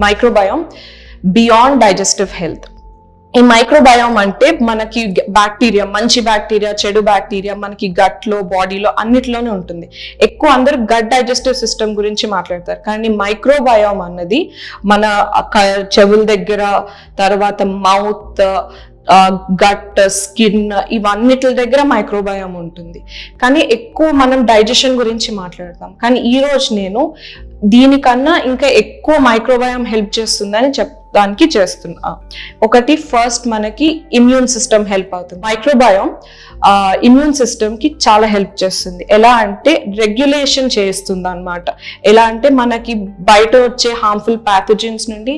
Microbiome beyond digestive health. ఈ microbiome అంటే మనకి బ్యాక్టీరియా, మంచి బ్యాక్టీరియా, చెడు బ్యాక్టీరియా మనకి గట్లో, బాడీలో అన్నిట్లోనే ఉంటుంది. ఎక్కువ అందరూ గట్ డైజెస్టివ్ సిస్టమ్ గురించి మాట్లాడతారు, కానీ మైక్రోబయోమ్ అన్నది మన చెవుల దగ్గర, తర్వాత మౌత్, గట్, స్కిన్, ఇవన్నిటి దగ్గర మైక్రోబయోమ్ ఉంటుంది. కానీ ఎక్కువ మనం డైజెషన్ గురించి మాట్లాడతాం, కానీ ఈరోజు నేను దీనికన్నా ఇంకా ఎక్కువ మైక్రోబయోమ్ హెల్ప్ చేస్తుందని దానికి చేస్తున్నా. ఒకటి, ఫస్ట్ మనకి ఇమ్యూన్ సిస్టమ్ హెల్ప్ అవుతుంది. మైక్రోబయోమ్ ఇమ్యూన్ సిస్టమ్కి చాలా హెల్ప్ చేస్తుంది. ఎలా అంటే రెగ్యులేషన్ చేస్తుంది అనమాట. ఎలా అంటే మనకి బయట వచ్చే హార్మ్ఫుల్ ప్యాథోజన్స్ నుండి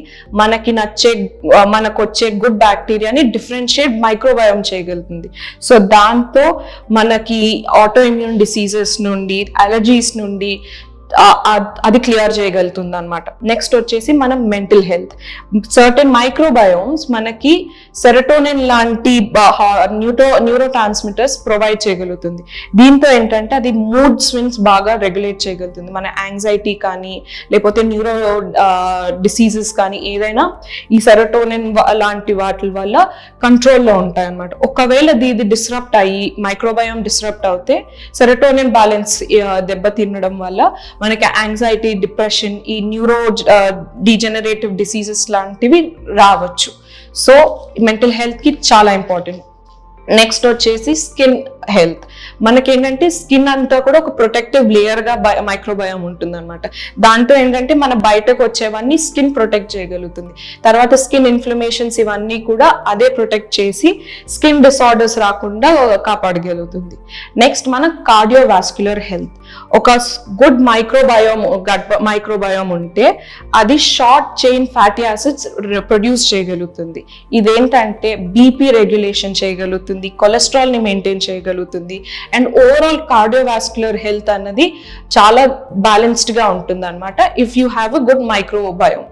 మనకు వచ్చే గుడ్ బ్యాక్టీరియాని డిఫరెన్షియేట్ మైక్రోబయోమ్ చేయగలుగుతుంది. సో దాంతో మనకి ఆటో ఇమ్యూన్ డిసీజెస్ నుండి, అలర్జీస్ నుండి అది క్లియర్ చేయగలుగుతుంది అనమాట. నెక్స్ట్ వచ్చేసి మనం మెంటల్ హెల్త్. సర్టెన్ మైక్రోబయోమ్స్ మనకి సెరటోనిన్ లాంటి న్యూరో ట్రాన్స్మిటర్స్ ప్రొవైడ్ చేయగలుగుతుంది. దీంతో ఏంటంటే అది మూడ్ స్వింగ్స్ బాగా రెగ్యులేట్ చేయగలుగుతుంది. మన యాంగ్జైటీ కానీ లేకపోతే న్యూరో డిసీజెస్ కానీ ఏదైనా ఈ సెరటోనిన్ లాంటి వాటి వల్ల కంట్రోల్లో ఉంటాయి అనమాట. ఒకవేళ ఇది డిస్రప్ట్ అయ్యి మైక్రోబయోమ్ డిస్రప్ట్ అవుతే సెరటోనిన్ బ్యాలెన్స్ దెబ్బతినడం వల్ల మనకి యాంగ్జైటీ, డిప్రెషన్, ఈ న్యూరో డీజెనరేటివ్ డిసీజెస్ లాంటివి రావచ్చు. సో మెంటల్ హెల్త్కి చాలా ఇంపార్టెంట్. నెక్స్ట్ వచ్చేసి స్కిన్ హెల్త్. మనకేంటంటే స్కిన్ అంతా కూడా ఒక ప్రొటెక్టివ్ లేయర్గా మైక్రోబయోమ్ ఉంటుంది అనమాట. దాంతో ఏంటంటే మన బయటకు వచ్చేవన్నీ స్కిన్ ప్రొటెక్ట్ చేయగలుగుతుంది. తర్వాత స్కిన్ ఇన్ఫ్లమేషన్స్ ఇవన్నీ కూడా అదే ప్రొటెక్ట్ చేసి స్కిన్ డిసార్డర్స్ రాకుండా కాపాడగలుగుతుంది. నెక్స్ట్ మన కార్డియోవాస్క్యులర్ హెల్త్. ఒక గుడ్ మైక్రోబయోమ్ ఉంటే అది short chain fatty acids produce చేయగలుగుతుంది. ఇదేంటంటే బీపీ రెగ్యులేషన్ చేయగలుగుతుంది, కొలెస్ట్రాల్ ని మెయింటైన్ చేయగలుగుతుంది, అండ్ ఓవరాల్ కార్డియోవాస్క్యులర్ హెల్త్ అన్నది చాలా బ్యాలెన్స్డ్ గా ఉంటుంది అనమాట if you have a good microbiome.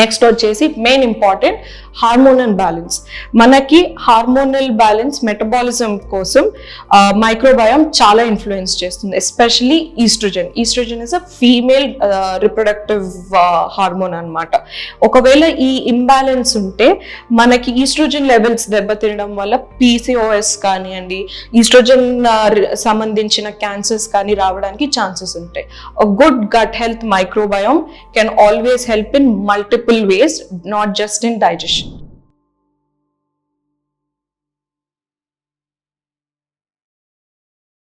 Next వచ్చేసి మెయిన్ ఇంపార్టెంట్ హార్మోనల్ బ్యాలెన్స్. మనకి హార్మోనల్ బ్యాలెన్స్, మెటబాలిజం కోసం మైక్రోబయోమ్ చాలా ఇన్ఫ్లుయెన్స్ చేస్తుంది, especially oestrogen. Oestrogen is a female reproductive hormone అనమాట. ఒకవేళ ఈ ఇంబ్యాలెన్స్ ఉంటే మనకి ఈస్ట్రోజన్ లెవెల్స్ దెబ్బతినడం వల్ల పీసీఓఎస్ కానివ్వండి, ఈస్ట్రోజన్ సంబంధించిన క్యాన్సర్స్ కానీ రావడానికి ఛాన్సెస్ ఉంటాయి. A good gut health microbiome can always help in multiple ways, not just in digestion.